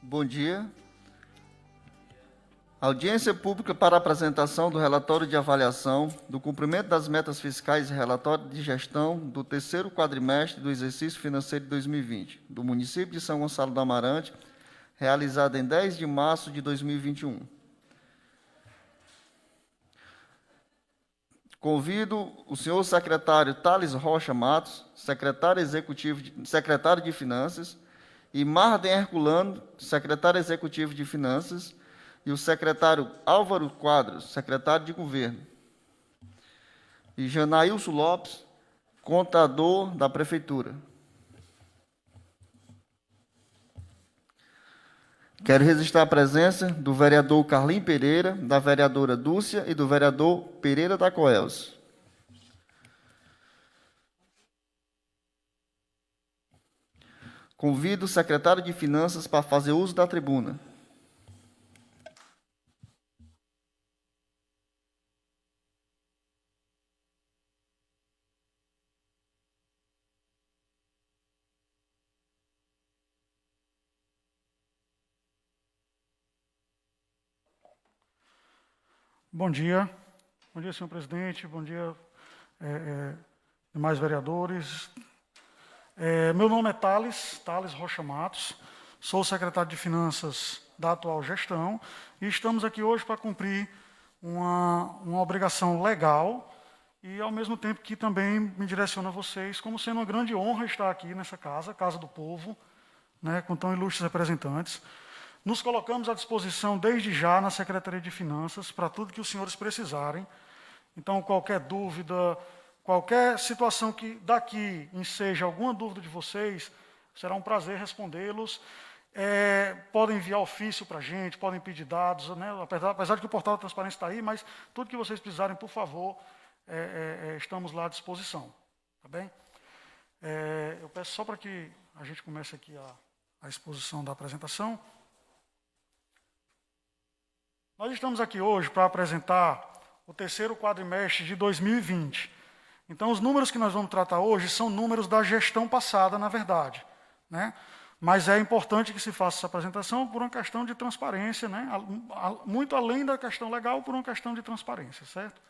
Bom dia. Audiência pública para apresentação do relatório de avaliação do cumprimento das metas fiscais e relatório de gestão do terceiro quadrimestre do exercício financeiro de 2020, do município de São Gonçalo do Amarante, realizado em 10 de março de 2021. Convido o senhor secretário Thales Rocha Matos, secretário de Finanças, e Marden Herculano, secretário executivo de Finanças, e o secretário Álvaro Quadros, secretário de Governo, e Janailson Lopes, contador da Prefeitura. Quero registrar a presença do vereador Carlinho Pereira, da vereadora Dúcia e do vereador Pereira da Coelce. Convido o secretário de Finanças para fazer uso da tribuna. Bom dia, senhor presidente, bom dia, demais vereadores. Meu nome é Thales Rocha Matos, sou secretário de Finanças da atual gestão e estamos aqui hoje para cumprir uma obrigação legal e, ao mesmo tempo, que também me direciona a vocês como sendo uma grande honra estar aqui nessa casa, Casa do Povo, né, com tão ilustres representantes. Nos colocamos à disposição desde já na Secretaria de Finanças para tudo que os senhores precisarem. Então, qualquer dúvida, qualquer situação que daqui enseja alguma dúvida de vocês, será um prazer respondê-los. Podem enviar ofício para a gente, podem pedir dados, né? Apesar de que o portal da transparência está aí, mas tudo que vocês precisarem, por favor, estamos lá à disposição. Tá bem? Eu peço só para que a gente comece aqui a exposição da apresentação. Nós estamos aqui hoje para apresentar o terceiro quadrimestre de 2020. Então, os números que nós vamos tratar hoje são números da gestão passada, na verdade, né? Mas é importante que se faça essa apresentação por uma questão de transparência, né? Muito além da questão legal, por uma questão de transparência, certo?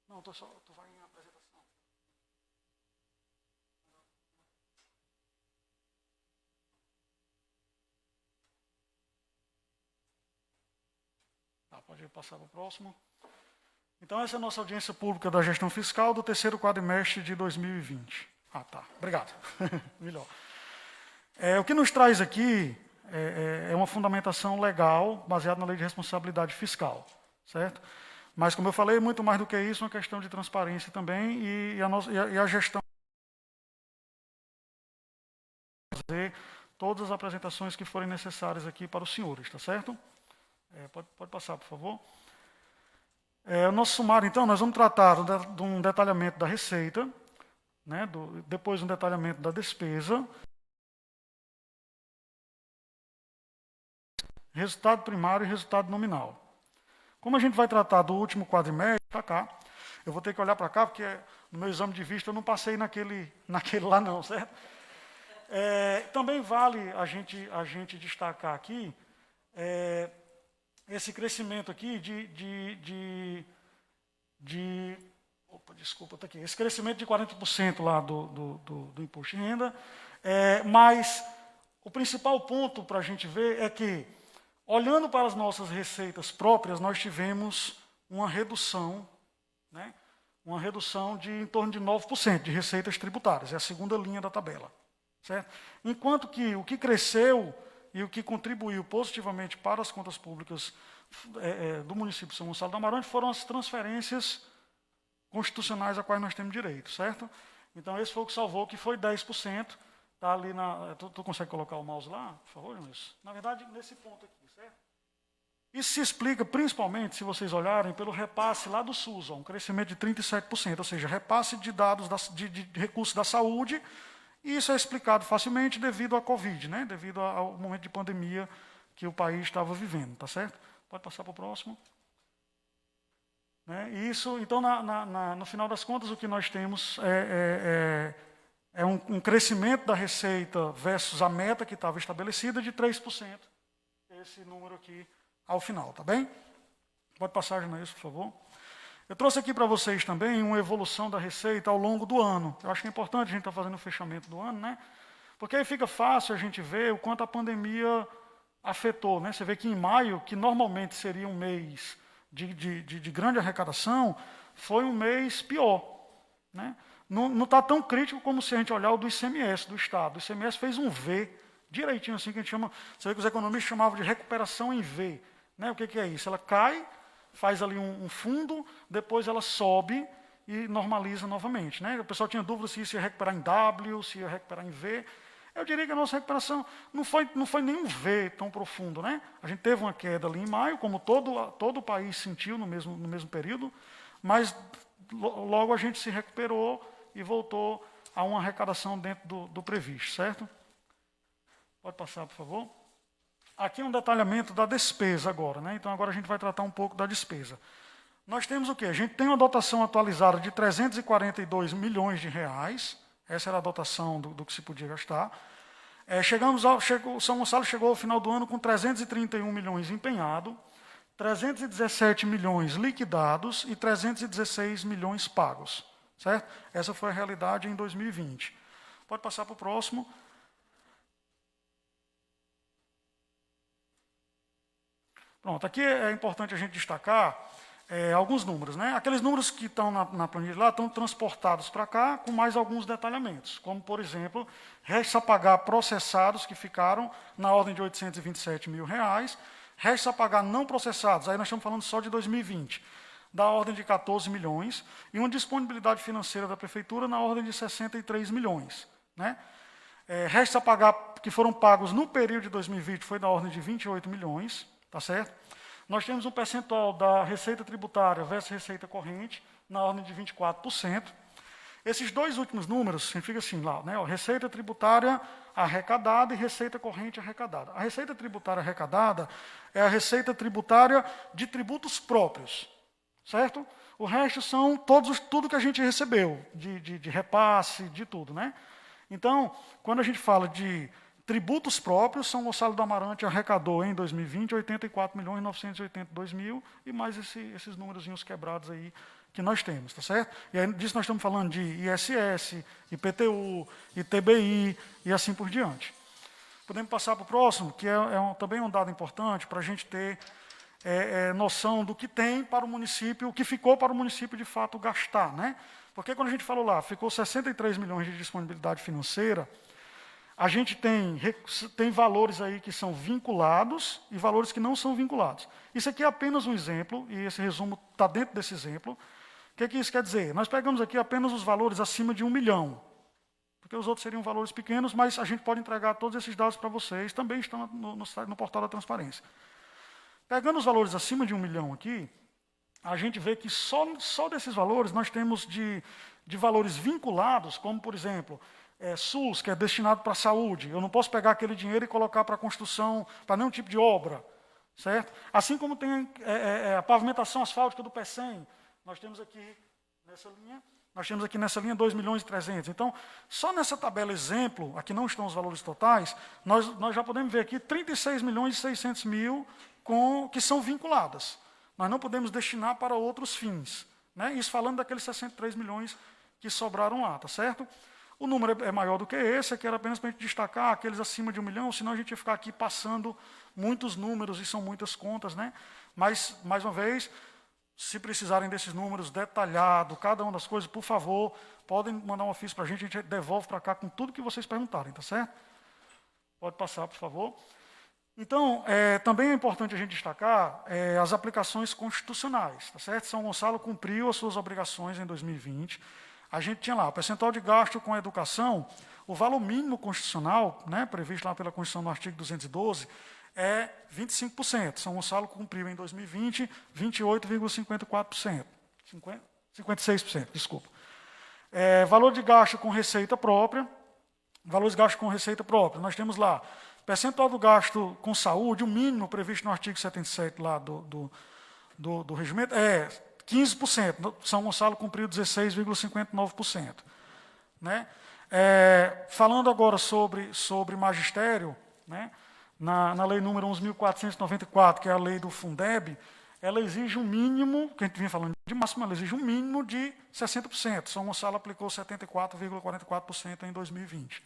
Não, tu vai em apresentação. Pode passar para o próximo. Então, essa é a nossa audiência pública da gestão fiscal do terceiro quadrimestre de 2020. Tá. Obrigado. Melhor. O que nos traz aqui é uma fundamentação legal baseada na Lei de Responsabilidade Fiscal, certo? Mas, como eu falei, muito mais do que isso, uma questão de transparência também e a gestão fazer todas as apresentações que forem necessárias aqui para os senhores, tá certo? Pode passar, por favor. O nosso sumário, então, nós vamos tratar de um detalhamento da receita, né, depois um detalhamento da despesa, resultado primário e resultado nominal. Como a gente vai tratar do último quadrimestre, para cá, eu vou ter que olhar para cá, porque no meu exame de vista eu não passei naquele lá não, certo? Também vale a gente destacar aqui esse crescimento aqui desculpa, está aqui. Esse crescimento de 40% lá do imposto de renda. Mas o principal ponto para a gente ver é que, olhando para as nossas receitas próprias, nós tivemos uma redução, né? Uma redução de em torno de 9% de receitas tributárias. É a segunda linha da tabela. Certo? Enquanto que o que cresceu e o que contribuiu positivamente para as contas públicas do município de São Gonçalo do Amarante foram as transferências constitucionais a quais nós temos direito, certo? Então, esse foi o que salvou, que foi 10%. Está ali na... Tu consegue colocar o mouse lá, por favor, Jonas? Na verdade, nesse ponto aqui, certo? Isso se explica, principalmente, se vocês olharem, pelo repasse lá do SUS, um crescimento de 37%, ou seja, repasse de dados de recursos da saúde. E isso é explicado facilmente devido à Covid, né? Devido ao momento de pandemia que o país estava vivendo, tá certo? Pode passar para o próximo. Né? E isso, então, no final das contas, o que nós temos é um crescimento da receita versus a meta que estava estabelecida de 3%. Esse número aqui ao final, tá bem? Pode passar, Janaílson, por favor. Eu trouxe aqui para vocês também uma evolução da receita ao longo do ano. Eu acho que é importante a gente estar fazendo o fechamento do ano, né? Porque aí fica fácil a gente ver o quanto a pandemia afetou, né? Você vê que em maio, que normalmente seria um mês de grande arrecadação, foi um mês pior, né? Não está tão crítico como se a gente olhar o do ICMS do Estado. O ICMS fez um V, direitinho assim, que a gente chama, você vê que os economistas chamavam de recuperação em V. Né? O que é isso? Ela cai, faz ali um fundo, depois ela sobe e normaliza novamente. Né? O pessoal tinha dúvida se isso ia recuperar em W, se ia recuperar em V. Eu diria que a nossa recuperação não foi nem um V tão profundo. Né? A gente teve uma queda ali em maio, como todo o país sentiu no mesmo período, mas logo a gente se recuperou e voltou a uma arrecadação dentro do previsto, certo? Pode passar, por favor. Aqui é um detalhamento da despesa agora, né? Então agora a gente vai tratar um pouco da despesa. Nós temos o quê? A gente tem uma dotação atualizada de 342 milhões de reais. Essa era a dotação do que se podia gastar. São Gonçalo chegou ao final do ano com 331 milhões empenhado, 317 milhões liquidados e 316 milhões pagos. Certo? Essa foi a realidade em 2020. Pode passar para o próximo. Pronto, aqui é importante a gente destacar alguns números. Né? Aqueles números que estão na planilha lá estão transportados para cá com mais alguns detalhamentos, como, por exemplo, restos a pagar processados que ficaram na ordem de 827 mil reais, restos a pagar não processados, aí nós estamos falando só de 2020, da ordem de 14 milhões, e uma disponibilidade financeira da Prefeitura na ordem de 63 milhões. Né? Restos a pagar que foram pagos no período de 2020 foi da ordem de 28 milhões, tá certo? Nós temos um percentual da receita tributária versus receita corrente na ordem de 24%. Esses dois últimos números, significa assim lá, né? Receita tributária arrecadada e receita corrente arrecadada. A receita tributária arrecadada é a receita tributária de tributos próprios. Certo? O resto são tudo que a gente recebeu, de repasse, de tudo. Né? Então, quando a gente fala de tributos próprios, São Gonçalo do Amarante arrecadou em 2020 84.982.000 e mais esses númerozinhos quebrados aí que nós temos, tá certo? E aí disso nós estamos falando de ISS, IPTU, ITBI e assim por diante. Podemos passar para o próximo, que também um dado importante para a gente ter noção do que tem para o município, o que ficou para o município de fato gastar. Né? Porque quando a gente falou lá, ficou 63 milhões de disponibilidade financeira, a gente tem valores aí que são vinculados e valores que não são vinculados. Isso aqui é apenas um exemplo, e esse resumo está dentro desse exemplo. O que isso quer dizer? Nós pegamos aqui apenas os valores acima de 1 milhão, porque os outros seriam valores pequenos, mas a gente pode entregar todos esses dados para vocês, também estão no portal da transparência. Pegando os valores acima de 1 milhão aqui, a gente vê que só desses valores nós temos de valores vinculados, como, por exemplo, SUS, que é destinado para a saúde. Eu não posso pegar aquele dinheiro e colocar para construção, para nenhum tipo de obra. Certo? Assim como tem a pavimentação asfáltica do PECEM, nós temos aqui nessa linha 2.300.000. Então, só nessa tabela exemplo, aqui não estão os valores totais, nós já podemos ver aqui 36.600.000 que são vinculadas. Nós não podemos destinar para outros fins. Né? Isso falando daqueles 63 milhões que sobraram lá, tá certo? O número é maior do que esse, aqui era apenas para a gente destacar aqueles acima de 1 milhão, senão a gente ia ficar aqui passando muitos números, e são muitas contas. Né? Mas, mais uma vez, se precisarem desses números detalhados, cada uma das coisas, por favor, podem mandar um ofício para a gente devolve para cá com tudo que vocês perguntarem, tá certo? Pode passar, por favor. Então, também é importante a gente destacar as aplicações constitucionais, tá certo? São Gonçalo cumpriu as suas obrigações em 2020. A gente tinha lá o percentual de gasto com a educação, o valor mínimo constitucional, né, previsto lá pela Constituição no artigo 212, é 25%. São Gonçalo cumpriu em 2020 28,54%. 56%, desculpa. Valor de gasto com receita própria. Valores de gasto com receita própria. Nós temos lá percentual do gasto com saúde, o mínimo previsto no artigo 77 lá do regimento, é 15%. São Gonçalo cumpriu 16,59%. Né? Falando agora sobre magistério, né? na lei número 11.494, que é a lei do Fundeb, ela exige um mínimo, que a gente vinha falando de máximo, ela exige um mínimo de 60%. São Gonçalo aplicou 74,44% em 2020.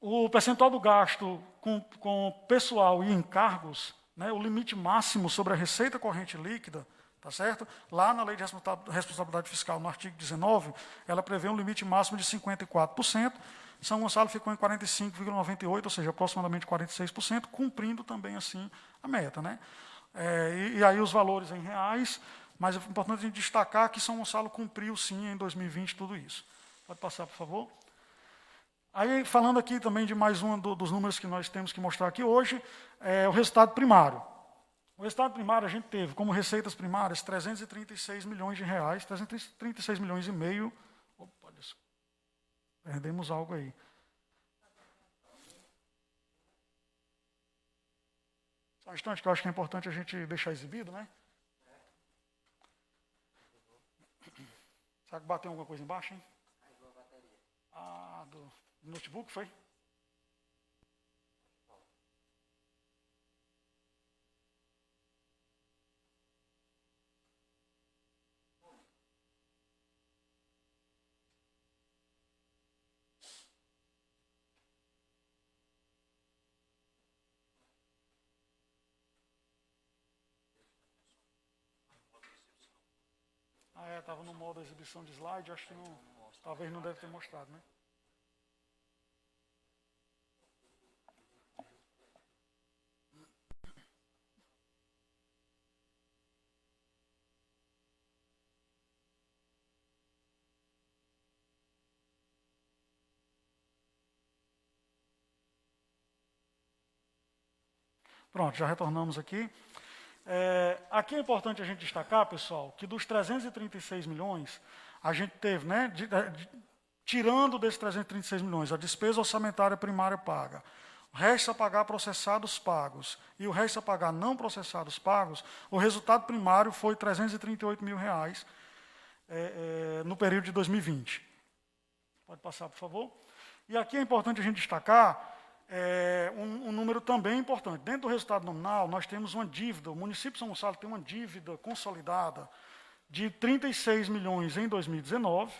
O percentual do gasto com pessoal e encargos, né, o limite máximo sobre a receita corrente líquida, tá certo? Lá na Lei de Responsabilidade Fiscal, no artigo 19, ela prevê um limite máximo de 54%. São Gonçalo ficou em 45,98%, ou seja, aproximadamente 46%, cumprindo também assim a meta. Né? E aí os valores em reais, mas é importante a gente destacar que São Gonçalo cumpriu sim em 2020 tudo isso. Pode passar, por favor. Aí, falando aqui também de mais um dos números que nós temos que mostrar aqui hoje, o resultado primário. O resultado primário a gente teve como receitas primárias 336 milhões de reais, 336 milhões e meio. Opa, desculpa. Perdemos algo aí. Só um instante, que eu acho que é importante a gente deixar exibido, né? Será que bateu alguma coisa embaixo, hein? Do notebook, foi? Estava no modo exibição de slide, acho que não, talvez não deve ter mostrado, né? Pronto, já retornamos aqui. Aqui é importante a gente destacar, pessoal, que dos 336 milhões, a gente teve, né, tirando desses 336 milhões, a despesa orçamentária primária paga, o resto a pagar processados pagos e o resto a pagar não processados pagos, o resultado primário foi 338 mil reais no período de 2020. Pode passar, por favor. E aqui é importante a gente destacar um número também importante. Dentro do resultado nominal, nós temos uma dívida, o município de São Gonçalo tem uma dívida consolidada de 36 milhões em 2019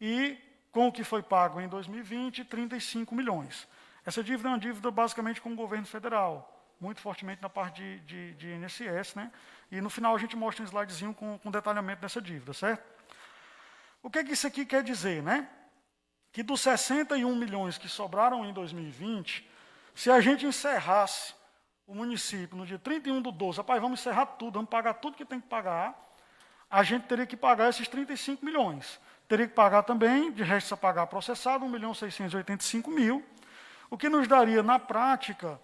e, com o que foi pago em 2020, 35 milhões. Essa dívida é uma dívida basicamente com o governo federal, muito fortemente na parte de INSS, né? E no final a gente mostra um slidezinho com detalhamento dessa dívida, certo? O que isso aqui quer dizer, né? Que dos 61 milhões que sobraram em 2020, se a gente encerrasse o município no dia 31/12, rapaz, vamos encerrar tudo, vamos pagar tudo que tem que pagar, a gente teria que pagar esses 35 milhões. Teria que pagar também, de resto a pagar processado, 1.685.000, o que nos daria, na prática,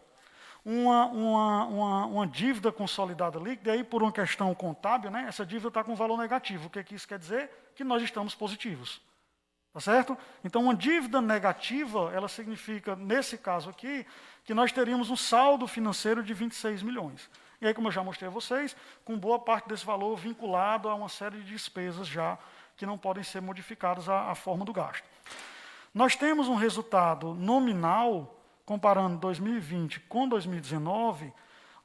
uma dívida consolidada líquida, e aí por uma questão contábil, né, essa dívida está com valor negativo. O que isso quer dizer? Que nós estamos positivos. Tá certo? Então, uma dívida negativa, ela significa, nesse caso aqui, que nós teríamos um saldo financeiro de 26 milhões. E aí, como eu já mostrei a vocês, com boa parte desse valor vinculado a uma série de despesas já que não podem ser modificadas à forma do gasto. Nós temos um resultado nominal, comparando 2020 com 2019,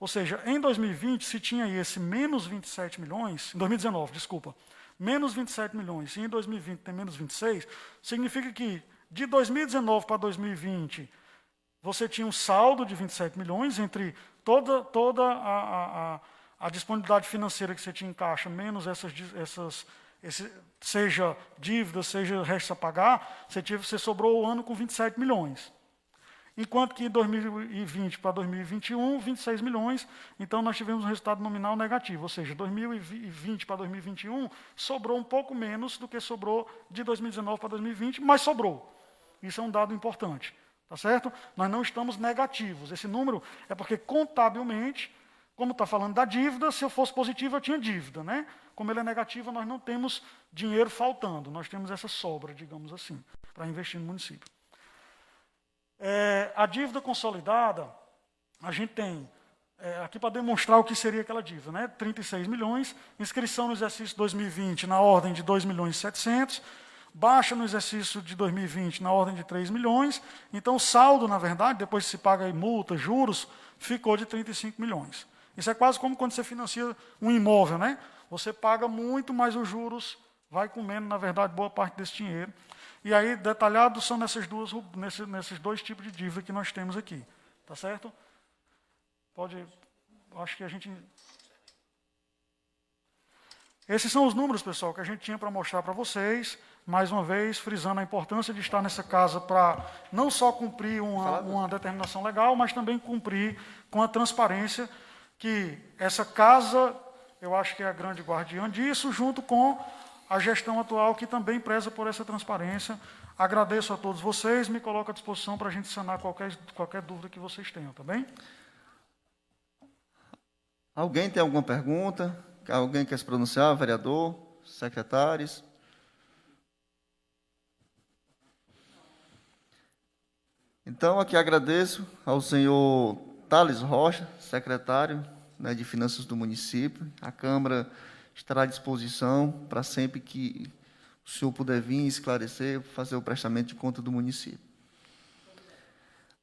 ou seja, em 2020 se tinha aí esse menos 27 milhões, em 2019, desculpa, menos 27 milhões, e em 2020 tem menos 26, significa que de 2019 para 2020, você tinha um saldo de 27 milhões entre toda a disponibilidade financeira que você tinha em caixa, menos seja dívida, seja resto a pagar, você sobrou o ano com 27 milhões. Enquanto que em 2020 para 2021, 26 milhões, então nós tivemos um resultado nominal negativo, ou seja, 2020 para 2021 sobrou um pouco menos do que sobrou de 2019 para 2020, mas sobrou. Isso é um dado importante, tá certo? Nós não estamos negativos. Esse número é porque contabilmente, como está falando da dívida, se eu fosse positivo eu tinha dívida, né? Como ele é negativo, nós não temos dinheiro faltando, nós temos essa sobra, digamos assim, para investir no município. A dívida consolidada, a gente tem aqui para demonstrar o que seria aquela dívida, né? 36 milhões, inscrição no exercício 2020 na ordem de 2 milhões e 700, baixa no exercício de 2020 na ordem de 3 milhões, então o saldo, na verdade, depois que se paga aí multa, juros, ficou de 35 milhões. Isso é quase como quando você financia um imóvel, né? Você paga muito, mas os juros vai comendo, na verdade, boa parte desse dinheiro. E aí, detalhados são nesses dois tipos de dívida que nós temos aqui. Tá certo? Acho que a gente... Esses são os números, pessoal, que a gente tinha para mostrar para vocês. Mais uma vez, frisando a importância de estar nessa casa para não só cumprir uma determinação legal, mas também cumprir com a transparência que essa casa, eu acho que é a grande guardiã disso, junto com a gestão atual, que também preza por essa transparência. Agradeço a todos vocês, me coloco à disposição para a gente sanar qualquer dúvida que vocês tenham, tá bem? Alguém tem alguma pergunta? Alguém quer se pronunciar? Vereador? Secretários? Então, aqui agradeço ao senhor Thales Rocha, secretário, né, de Finanças do município. A Câmara estará à disposição para sempre que o senhor puder vir esclarecer, fazer o prestamento de conta do município.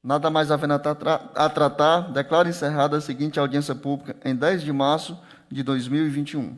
Nada mais havendo a tratar, declaro encerrada a seguinte audiência pública em 10 de março de 2021.